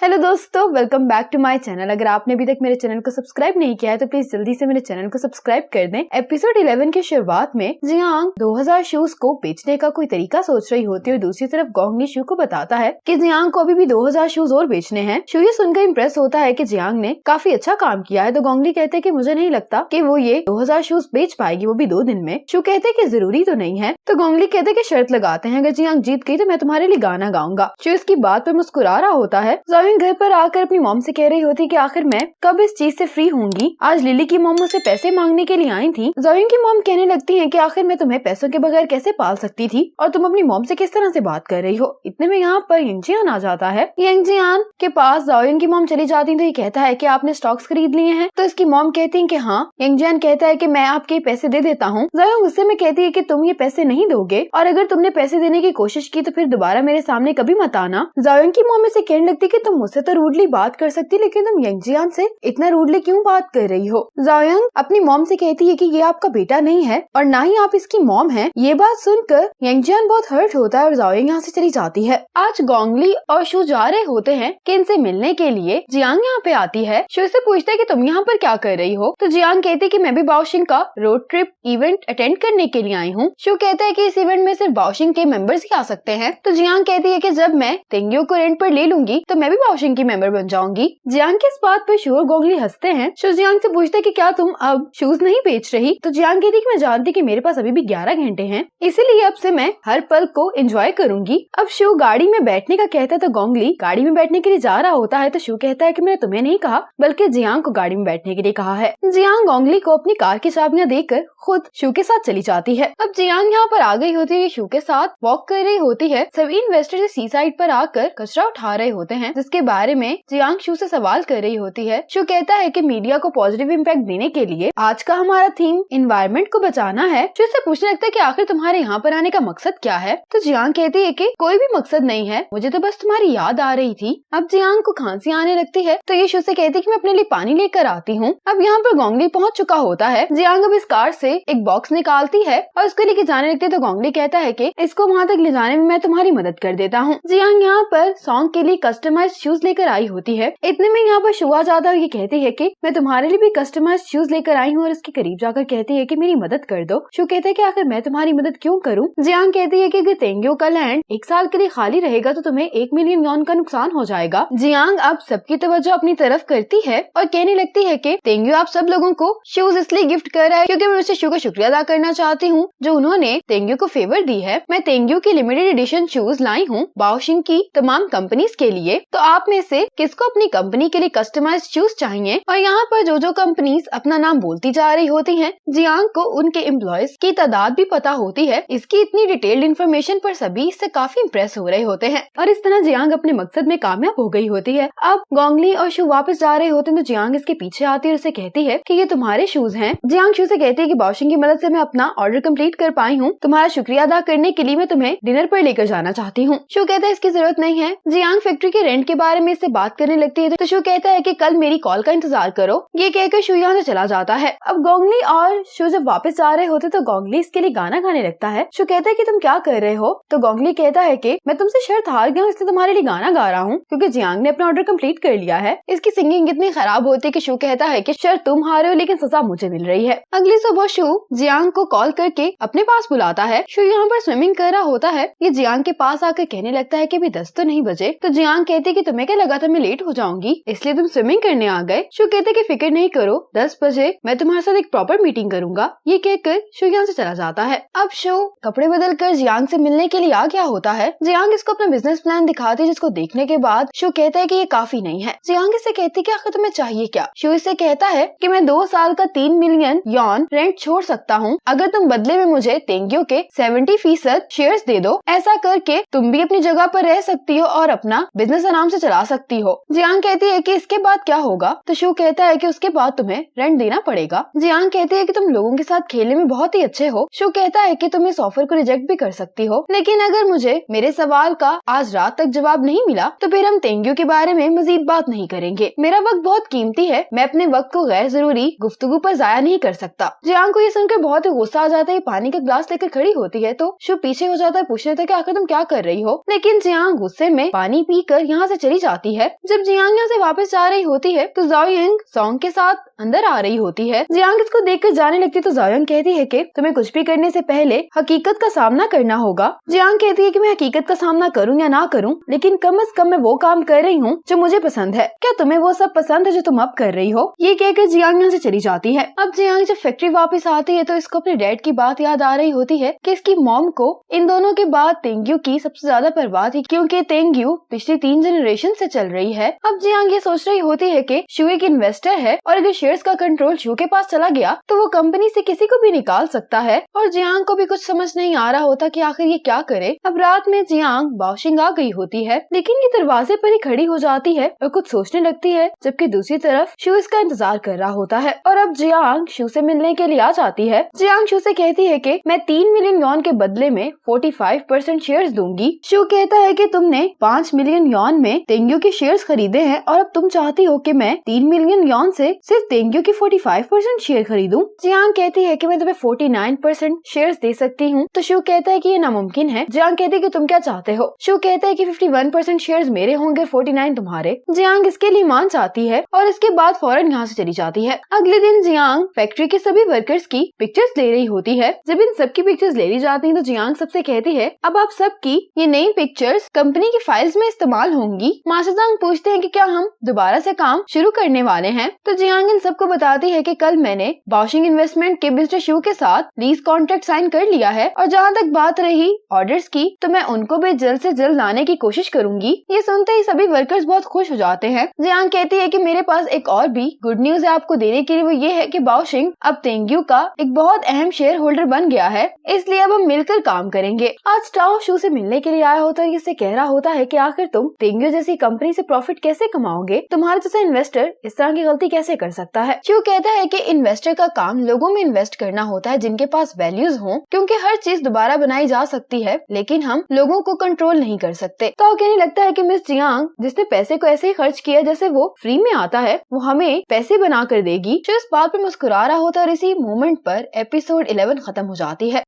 Hello दोस्तों, welcome back to my channel. अगर आपने अभी तक मेरे चैनल को सब्सक्राइब नहीं किया है तो प्लीज जल्दी से मेरे चैनल को सब्सक्राइब कर दें। एपिसोड 11 की शुरुआत में जियांग 2000 शूज को बेचने का कोई तरीका सोच रही होती है और दूसरी तरफ गोंगली शू को बताता है कि जियांग को अभी भी 2000 शूज और बेचने हैं। शू ये सुनकर इम्प्रेस होता है कि जियांग ने काफी अच्छा काम किया है, तो गोंगली कहते हैं कि मुझे नहीं लगता कि वो ये 2000 शूज बेच पाएगी, वो भी 2 दिन में। शू कहते हैं कि जरूरी तो नहीं है, तो गोंगली कहते हैं कि शर्त लगाते हैं, अगर जियांग जीत गई तो मैं तुम्हारे लिए गाना गाऊंगा। शू इसकी बात पर मुस्कुरा रहा होता है। जियांग घर पर आकर अपनी मॉम से कह रही होती कि आखिर मैं कब इस चीज से फ्री होंगी। आज लिली की मॉम मुझसे पैसे मांगने के लिए आई थी। जियांग की मॉम कहने लगती है कि आखिर मैं तुम्हें पैसों के बगैर कैसे पाल सकती थी और तुम अपनी मॉम से किस तरह से बात कर रही हो। इतने में यहाँ पर यंगजियान आ जाता है। यंगजियान के पास जियांग की मॉम चली जाती है तो ये कहता है कि आपने स्टॉक्स खरीद लिए हैं, तो इसकी मॉम कहती है कि हाँ। यंगजियान कहता है कि मैं आपके पैसे दे देता हूँ। जियांग गुस्से में कहती है कि तुम ये पैसे नहीं दोगे और अगर तुमने पैसे देने की कोशिश की तो फिर दोबारा मेरे सामने कभी मत आना। जियांग की मॉम इसे कहने लगती कि तुम मुझसे तो रूडली बात कर सकती, लेकिन तुम यंगजियान से इतना रूडली क्यों बात कर रही हो। जियांग अपनी मॉम से कहती है कि ये आपका बेटा नहीं है और ना ही आप इसकी मॉम हैं। ये बात सुनकर यंगजियान बहुत हर्ट होता है और जियांग यहाँ से चली जाती है। आज गोंगली और शू जा रहे होते हैं कि इनसे मिलने के लिए। जियांग यहाँ पे आती है। शू से पूछता है कि तुम यहाँ पर क्या कर रही हो, तो जियांग कहती है कि मैं भी बाओशिंग का रोड ट्रिप इवेंट अटेंड करने के लिए आई हूँ। शू कहता है कि इस इवेंट में सिर्फ बाओशिंग के मेंबर्स ही आ सकते हैं, तो जियांग कहती है कि जब मैं तेंगियो को रेंट पर ले लूंगी तो मैं भी बाओशिंग की मेंबर बन जाऊंगी। जियांग की इस बात पर शू और गोंगली हंसते हैं। शू जियांग से पूछते हैं कि क्या तुम अब शूज नहीं बेच रही, तो जियांग कहती है कि मैं जानती कि मेरे पास अभी भी 11 घंटे हैं, इसीलिए अब से मैं हर पल को एंजॉय करूंगी। अब शू गाड़ी में बैठने का कहता है तो गोंगली गाड़ी में बैठने के लिए जा रहा होता है, तो शू कहता है कि मैंने तुम्हें नहीं कहा बल्कि जियांग को गाड़ी में बैठने के लिए कहा है। जियांग गोंगली को अपनी कार की चाबियां देकर खुद शू के साथ चली जाती है। अब जियांग यहाँ पर आ गई होती है, शू के साथ वॉक कर रही होती है। सभी इन्वेस्टर सी साइड पर आकर कचरा उठा रहे होते हैं, जिसके बारे में जियांग शू से सवाल कर रही होती है। शू कहता है कि मीडिया को पॉजिटिव इम्पैक्ट देने के लिए आज का हमारा थीम एनवायरनमेंट को बचाना है। शू से पूछने लगता है कि आखिर तुम्हारे यहाँ पर आने का मकसद क्या है, तो जियांग कहती है कि कोई भी मकसद नहीं है, मुझे तो बस तुम्हारी याद आ रही थी। अब जियांग को खांसी आने लगती है, तो ये शू से कहती है कि मैं अपने लिए पानी लेकर आती हूँ। अब यहाँ पर गोंगली पहुँच चुका होता है। जियांग अब इस कार से एक बॉक्स निकालती है और उसको लेके जाने लगती है, तो गोंगली कहता है कि इसको वहाँ तक ले जाने में मैं तुम्हारी मदद कर देता हूँ। जियांग यहाँ पर सॉन्ग के लिए कस्टमाइज्ड शूज लेकर आई होती है। इतने में यहाँ पर शू आ जाता है। ये कहती है कि मैं तुम्हारे लिए भी कस्टमाइज्ड शूज लेकर आई हूँ और इसके करीब जाकर कहती है कि मेरी मदद कर दो। शू कहते हैं कि आखिर मैं तुम्हारी मदद क्यों करूँ। जियांग कहती है कि अगर तेंगियो का लैंड 1 साल के लिए खाली रहेगा तो तुम्हें 1 मिलियन यॉन का नुकसान हो जाएगा। जियांग अब सबकी तवज्जो अपनी तरफ करती है और कहने लगती है कि तेंगियो आप सब लोगों को शूज इसलिए गिफ्ट कर रहा है क्योंकि मैं उससे शू का शुक्रिया अदा करना चाहती हूँ जो उन्होंने तेंगियो को फेवर दी है। मैं तेंगियो की लिमिटेड एडिशन शूज लाई हूँ बाओशिंग की तमाम कंपनीज के लिए, तो आप में से किसको अपनी कंपनी के लिए कस्टमाइज्ड शूज चाहिए। और यहाँ पर जो कंपनीज अपना नाम बोलती जा रही होती हैं, जियांग को उनके एम्प्लॉयज की तादाद भी पता होती है। इसकी इतनी डिटेल्ड इन्फॉर्मेशन पर सभी इससे काफी इम्प्रेस हो रहे होते हैं और इस तरह जियांग अपने मकसद में कामयाब हो गई होती है। अब गोंगली और शू वापस जा रहे होते हैं, तो जियांग इसके पीछे आती है और उसे कहती है कि ये तुम्हारे शूज हैं। जियांग शू से कहती है कि बाओशिंग की मदद से मैं अपना ऑर्डर कंप्लीट कर पाई हूँ, तुम्हारा शुक्रिया अदा करने के लिए मैं तुम्हें डिनर पर लेकर जाना चाहती हूँ। शू कहता है इसकी जरूरत नहीं है। जियांग फैक्ट्री के रेंट के बारे में इससे बात करने लगती है, तो शू कहता है कि कल मेरी कॉल का इंतजार करो। ये कहकर शू यहाँ से चला जाता है। अब गोंगली और शू जब वापस जा रहे होते तो गोंगली इसके लिए गाना गाने लगता है। शू कहता है कि तुम क्या कर रहे हो, तो गोंगली कहता है कि मैं तुमसे शर्त हार गया हूँ इसलिए तुम्हारे लिए गाना गा रहा हूँ क्योंकि जियांग ने अपना ऑर्डर कंप्लीट कर लिया है। इसकी सिंगिंग इतनी खराब होती है कि शू कहता है कि शर्त तुम हारे हो लेकिन सजा मुझे मिल रही है। अगली सुबह शू जियांग को कॉल करके अपने पास बुलाता है। शू यहाँ पर स्विमिंग कर रहा होता है। ये जियांग के पास आकर कहने लगता है कि अभी 10 तो नहीं बजे, तो जियांग कहती है कि तुम्हें क्या लगा था मैं लेट हो जाऊंगी इसलिए तुम स्विमिंग करने आ गए। शू कहते कि फिक्र नहीं करो, 10 बजे मैं तुम्हारे साथ एक प्रॉपर मीटिंग करूंगा। ये कहकर शू यहाँ से चला जाता है। अब शू कपड़े बदल कर जियांग से मिलने के लिए आ गया होता है। जियांग इसको अपना बिजनेस प्लान दिखाती है जिसको देखने के बाद शू कहता है कि ये काफी नहीं है। जियांग इससे कहती है कि आखिर तुम्हें चाहिए क्या। शू इससे कहता है कि मैं 2 साल का 3 मिलियन यॉन रेंट छोड़ सकता हूँ अगर तुम बदले में मुझे तेंगियो के 70% शेयर्स दे दो। ऐसा करके तुम भी अपनी जगह पर रह सकती हो और अपना बिजनेस आराम से चला सकती हो। जियांग कहती है कि इसके बाद क्या होगा, तो शू कहता है कि उसके बाद तुम्हें रेंट देना पड़ेगा। जियांग कहती है कि तुम लोगों के साथ खेलने में बहुत ही अच्छे हो। शू कहता है कि तुम इस ऑफर को रिजेक्ट भी कर सकती हो, लेकिन अगर मुझे मेरे सवाल का आज रात तक जवाब नहीं मिला तो फिर हम तेंगियो के बारे में मजीद बात नहीं करेंगे। मेरा वक्त बहुत कीमती है, मैं अपने वक्त को गैर जरूरी गुफ्तगू पर जाया नहीं कर सकता। जियांग को ये सुनकर बहुत ही गुस्सा आ जाता है। पानी का ग्लास लेकर खड़ी होती है तो शू पीछे हो जाता है, पूछने तक आखिर तुम क्या कर रही हो, लेकिन जियांग गुस्से में पानी पीकर यहाँ से चली जाती है। जब जियांग यहाँ से वापस जा रही होती है तो ज़ाओयंग सॉन्ग के साथ अंदर आ रही होती है। जियांग इसको देखकर जाने लगती तो ज़ाओयंग कहती है कि तुम्हें कुछ भी करने से पहले हकीकत का सामना करना होगा। जियांग कहती है कि मैं हकीकत का सामना करूं या ना करूं, लेकिन कम से कम मैं वो काम कर रही हूँ जो मुझे पसंद है। क्या तुम्हें वो सब पसंद है जो तुम अब कर रही हो? ये कहकर जियांग यहाँ से चली जाती है। अब जियांग जब फैक्ट्री वापस आती है तो इसको अपने डैड की बात याद आ रही होती है कि इसकी मॉम को इन दोनों के बाद तेंग्यू की सबसे ज्यादा परवाह थी, क्योंकि तेंग्यू पिछली 3 जनरेशन से चल रही है। अब जियांग ये सोच रही होती है कि शू एक इन्वेस्टर है और अगर शेयर्स का कंट्रोल शू के पास चला गया तो वो कंपनी से किसी को भी निकाल सकता है। और जियांग को भी कुछ समझ नहीं आ रहा होता कि आखिर ये क्या करे। अब रात में जियांग बाओशिंग आ गई होती है, लेकिन ये दरवाजे पर ही खड़ी हो जाती है और कुछ सोचने लगती है, जबकि दूसरी तरफ शू इसका इंतजार कर रहा होता है। और अब जियांग शू से मिलने के लिए आ जाती है। जियांग शू से कहती है कि मैं 3 मिलियन यॉन के बदले में 45% शेयर्स दूंगी। शू कहता है कि तुमने 5 मिलियन यॉन में तेंग्यू के शेयर्स खरीदे हैं और अब तुम चाहती हो कि मैं 3 मिलियन यॉन से सिर्फ तेंग्यू की 45% शेयर खरीदूं। जियांग कहती है कि मैं तुम्हें 49% शेयर्स दे सकती हूँ। तो शू कहता है कि ये नामुमकिन है। जियांग कहती है कि तुम क्या चाहते हो? शू कहता है कि 51% शेयर्स मेरे होंगे, 49 तुम्हारे। जियांग इसके लिए मान जाती है और इसके बाद फौरन यहाँ से चली जाती है। अगले दिन जियांग फैक्ट्री के सभी वर्कर्स की पिक्चर्स ले रही होती है। जब इन सबकी पिक्चर्स ले ली जाती हैं तो जियांग सबसे कहती है अब आप सबकी ये नई पिक्चर्स कंपनी की फाइल्स में इस्तेमाल होंगी। माशेजांग पूछते हैं कि क्या हम दोबारा से काम शुरू करने वाले हैं। तो जियांग इन सबको बताती है कि कल मैंने बाओशिंग इन्वेस्टमेंट के मिस्टर शू के साथ लीज कॉन्ट्रैक्ट साइन कर लिया है और जहाँ तक बात रही ऑर्डर्स की तो मैं उनको भी जल्द से जल्द लाने की कोशिश करूंगी। ये सुनते ही सभी वर्कर्स बहुत खुश हो जाते हैं। जियांग कहती है कि मेरे पास एक और भी गुड न्यूज है आपको देने के लिए, वो ये है कि बाओशिंग अब तेंग्यू का एक बहुत अहम शेयर होल्डर बन गया है, इसलिए अब हम मिलकर काम करेंगे। आज टाओ शू से मिलने के लिए आया होता है, इससे कह रहा होता है कि आखिर तुम तेंग्यू जैसी कंपनी से प्रॉफिट कैसे कमाओगे? तुम्हारे जैसा इन्वेस्टर इस तरह की गलती कैसे कर सकता है? शू कहता है कि इन्वेस्टर का काम लोगों में इन्वेस्ट करना होता है जिनके पास वैल्यूज हो, क्योंकि हर चीज दोबारा बनाई जा सकती है लेकिन हम लोगों को कंट्रोल नहीं कर सकते। तो कहने लगता है कि मिस जियांग जिसने पैसे को ऐसे ही खर्च किया जैसे वो फ्री में आता है, वो हमें पैसे बना कर देगी। जो इस बात पर मुस्कुरा रहा होता है और इसी मोमेंट पर एपिसोड 11 खत्म हो जाती है।